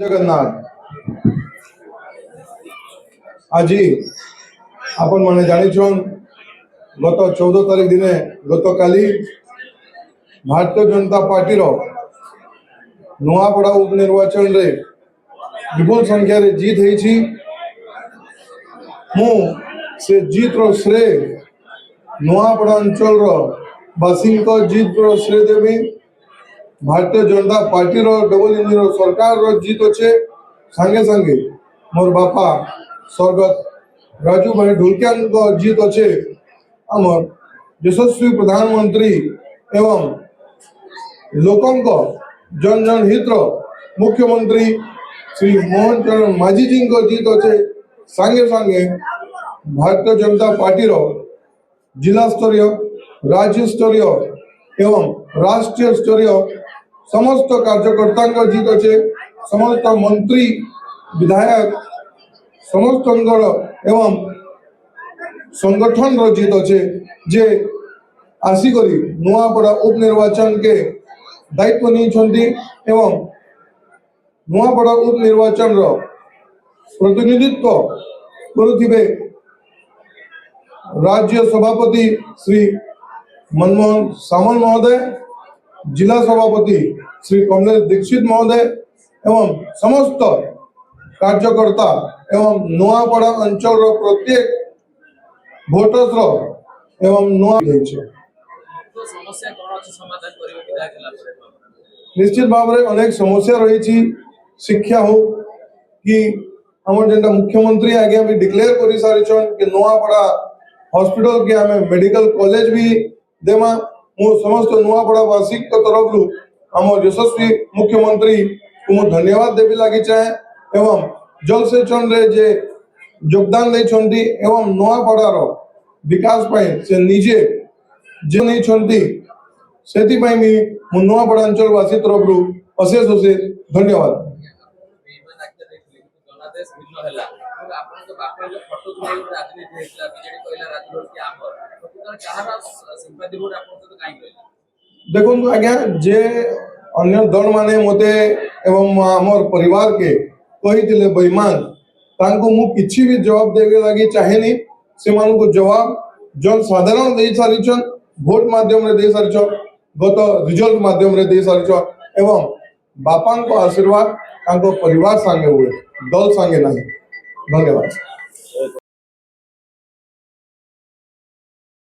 जगन्नाथ आज आपण मैंने जानी गत 14 तारीख दिन गत काली भारतीय जनता पार्टी नुआपड़ा उपनिर्वाचन रे विपुल संख्या रे जीत होईछि। मु से जीत रो श्रेय नुआपड़ा अंचल रो बासिंद को जीत रो श्रेय देवी। भारतीय जनता पार्टी रो डबल इंजिन रो सरकार रो जीत अच्छे संगे संगे मोर बापा स्वर्गत राजू भाई ढोलकियान को जीत अच्छे आमर यशस्वी प्रधानमंत्री एवं लोकों को जन जन हित मुख्यमंत्री श्री मोहन चरण माझी जी को जीत अच्छे संगे संगे भारतीय जनता पार्टी रो जिला स्तरीय राज्य स्तरीय एवं राष्ट्रीय स्तरीय समस्त कार्यकर्ता को जीत अच्छे समस्त मंत्री विधायक समस्त एवं संगठन रो जीत अच्छे जे आसिकरी नुआपड़ा उपनिर्वाचन के दायित्व नहीं एवं नुआपड़ा उपनिर्वाचन रो प्रतिनिधित्व करुथिबे राज्य सभापति श्री मनमोहन सामल महोदय, जिला सभापति श्री कमलेश दीक्षित महोदय एवं समस्त कार्यकर्ता एवं नुआपड़ा अंचल प्रत्येक भोटर्स एवं नुआ निश्चित भाव में अनेक समस्या रही। शिक्षा हो कि आम जेनटा मुख्यमंत्री आगे भी डिक्लेयर कर सारी कि नुआपड़ा हॉस्पिटल के आम मेडिकल कॉलेज भी देमा। मु समस्त नुआपड़ावासी तरफ आम यशस्वी मुख्यमंत्री को मु धन्यवाद देवी लगी चाहे एवं जल सेचन रे जे योगदान देछंती एवं नुआपड़ार विकास से निजे जे नहीं सेति मु नुआपड़ा अंचलवासी तरफ अशेष अशेष धन्यवाद। देखो आज्ञा जे अन्य दल माने मते एवं आमर परिवार के कही बेईमान तांको मु किछि भी जवाब देवे लगी चाहेनी। से मानको जवाब जन साधारण दे सारिछन वोट माध्यम रे दे सारिछन गत रिजल्ट माध्यम रे दे सारिछन एवं बापा को आशीर्वाद तांको परिवार संगे हुए दल संगे नहीं। धन्यवाद।